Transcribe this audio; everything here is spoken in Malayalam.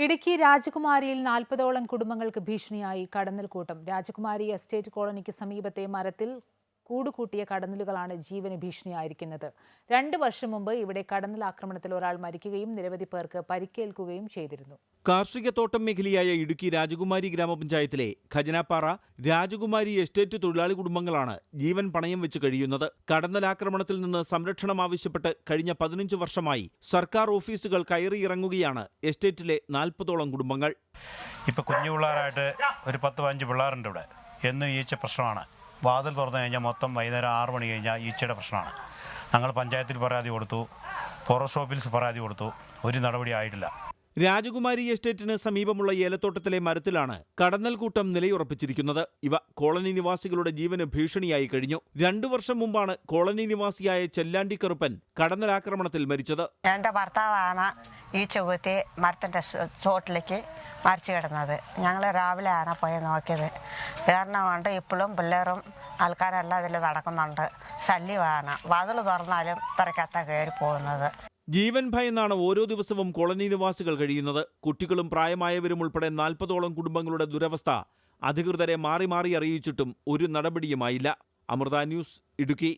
ഇടുക്കി രാജകുമാരിയിൽ 40ഓളം കുടുംബങ്ങൾക്ക് ഭീഷണിയായി കടന്നൽക്കൂട്ടം. രാജകുമാരി എസ്റ്റേറ്റ് കോളനിക്ക് സമീപത്തെ മരത്തിൽ കൂടുകൂട്ടിയ കടന്നലുകളാണ് ജീവന് ഭീഷണിയായിരിക്കുന്നത്. 2 വർഷം മുമ്പ് ഇവിടെ കടന്നൽ ആക്രമണത്തിൽ ഒരാൾ മരിക്കുകയും നിരവധി പേർക്ക് പരിക്കേൽക്കുകയും ചെയ്തിരുന്നു. കാർഷിക തോട്ടം മേഖലയായ ഇടുക്കി രാജകുമാരി ഗ്രാമപഞ്ചായത്തിലെ ഖജനാപ്പാറ രാജകുമാരി എസ്റ്റേറ്റ് തൊഴിലാളി കുടുംബങ്ങളാണ് ജീവൻ പണയം വെച്ച് കഴിയുന്നത്. കടന്നലാക്രമണത്തിൽ നിന്ന് സംരക്ഷണം ആവശ്യപ്പെട്ട് കഴിഞ്ഞ 15 വർഷമായി സർക്കാർ ഓഫീസുകൾ കയറിയിറങ്ങുകയാണ് എസ്റ്റേറ്റിലെ 40ഓളം കുടുംബങ്ങൾ. ഇപ്പോൾ കുഞ്ഞു പിള്ളേരായിട്ട് ഒരു 10-15 പിള്ളേരുണ്ട് ഇവിടെ. എന്നും ഈച്ച പ്രശ്നമാണ്. വാതിൽ തുറന്നു കഴിഞ്ഞാൽ മൊത്തം വൈകുന്നേരം 6 മണി കഴിഞ്ഞാൽ ഈച്ചയുടെ പ്രശ്നമാണ്. ഞങ്ങൾ പഞ്ചായത്തിൽ പരാതി കൊടുത്തു, ഫോറസ്റ്റ് ഓഫീസിൽ പരാതി കൊടുത്തു, ഒരു നടപടി ആയിട്ടില്ല. രാജകുമാരി എസ്റ്റേറ്റിന് സമീപമുള്ള ഏലത്തോട്ടത്തിലെ മരത്തിലാണ് കടന്നൽക്കൂട്ടം നിലയുറപ്പിച്ചിരിക്കുന്നത്. ഇവ കോളനി നിവാസികളുടെ ജീവന് ഭീഷണിയായി കഴിഞ്ഞു. 2 വർഷം മുമ്പാണ് കോളനി നിവാസിയായ ചെല്ലാണ്ടി കറുപ്പൻ കടന്നലാക്രമണത്തിൽ മരിച്ചത്. എൻ്റെ ഭർത്താവാണ് ഈ ചുകുത്തി മരത്തിൻ്റെ ചോട്ടിലേക്ക് മരിച്ചു കിടന്നത്. ഞങ്ങൾ രാവിലെയാണ് പോയി നോക്കിയത്. കാരണം കൊണ്ട് ഇപ്പോഴും പിള്ളേരും ആൾക്കാരെല്ലാം ഇതിൽ നടക്കുന്നുണ്ട്. ശല്യമാണ്. വാതിൽ തുറന്നാലും തിരക്കത്ത കയറി പോകുന്നത്. ജീവൻ ഭയന്നാണ് ഓരോ ദിവസവും കോളനി നിവാസികൾ കഴിയുന്നത്. കുട്ടികളും പ്രായമായവരും ഉൾപ്പെടെ 40ഓളം കുടുംബങ്ങളുടെ ദുരവസ്ഥ അധികൃതരെ മാറി മാറി അറിയിച്ചിട്ടും ഒരു നടപടിയുമായില്ല. അമൃത ന്യൂസ്, ഇടുക്കി.